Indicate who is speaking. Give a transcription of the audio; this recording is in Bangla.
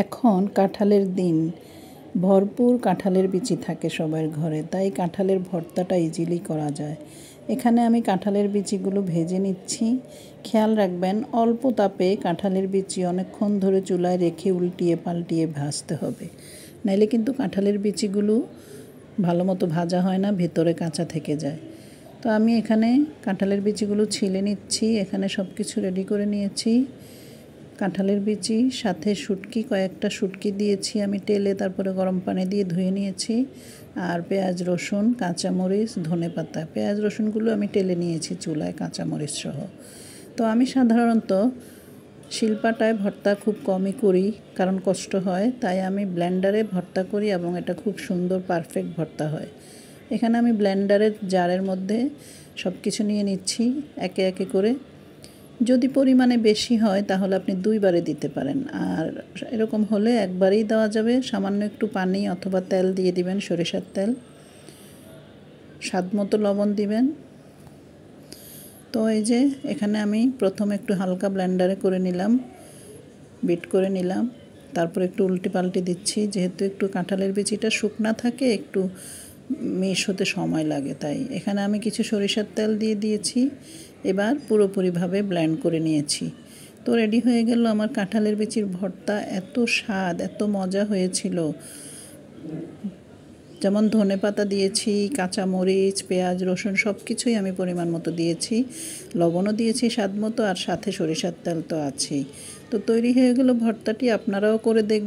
Speaker 1: এখন কাঁঠালের দিন, ভরপুর কাঁঠালের বিচি থাকে সবার ঘরে, তাই কাঁঠালের ভর্তাটা ইজিলি করা যায়। এখানে আমি কাঁঠালের বিচিগুলো ভেজে নিচ্ছি। খেয়াল রাখবেন অল্প তাপে কাঁঠালের বিচি অনেকক্ষণ ধরে চুলায় রেখে উল্টিয়ে পাল্টিয়ে ভাজতে হবে, নাইলে কিন্তু কাঁঠালের বিচিগুলো ভালো মতো ভাজা হয় না, ভেতরে কাঁচা থেকে যায়। তো আমি এখানে কাঁঠালের বিচিগুলো ছিলে নিচ্ছি। এখানে সব কিছু রেডি করে নিয়েছি। কাঁঠালের বিচি সাথে শুটকি, কয়েকটা শুটকি দিয়েছি আমি তেলে, তারপরে গরম পানি দিয়ে ধুয়ে নিয়েছি। আর পেঁয়াজ রসুন কাঁচামরিচ ধনেপাতা, পেঁয়াজ রসুনগুলো আমি তেলে নিয়েছি চুলায় কাঁচামরিচ সহ। তো আমি সাধারণত শিলপাটায় ভর্তা খুব কমই করি, কারণ কষ্ট হয়, তাই আমি ব্লেন্ডারে ভর্তা করি এবং এটা খুব সুন্দর পারফেক্ট ভর্তা হয়। এখানে আমি ব্লেন্ডারের জারের মধ্যে সব কিছু নিয়ে নিচ্ছি একে একে করে। যদি পরিমাণে বেশি হয় তাহলে আপনি 2 বারে দিতে পারেন, আর এরকম হলে একবারেই দেওয়া যাবে। সামান্য একটু পানি অথবা তেল দিয়ে দিবেন, সরিষার তেল, স্বাদমতো লবণ দিবেন। তো এই যে এখানে আমি প্রথমে একটু হালকা ব্লেন্ডারে করে নিলাম, বিট করে নিলাম, তারপর একটু উল্টে পাল্টে দিচ্ছি। যেহেতু একটু কাঁঠালের বিচিটা শুকনা থাকে, একটু মিশ হতে সময় লাগে, তাই এখানে আমি কিছু সরিষার তেল দিয়ে দিয়েছি। এবার পুরোপুরিভাবে ব্লেন্ড করে নিয়েছি। তো রেডি হয়ে গেল আমার কাঁঠালের বিচির ভর্তা। এত স্বাদ, এত মজা হয়েছিল। যেমন ধনেপাতা দিয়েছি, কাঁচামরিচ, পেঁয়াজ রসুন সব কিছুই আমি পরিমাণ মতো দিয়েছি, লবণও দিয়েছি স্বাদ মতো, আর সাথে সরিষার তেল তো আছেই। তো তৈরি হয়ে গেল ভর্তাটি। আপনারাও করে দেখবেন।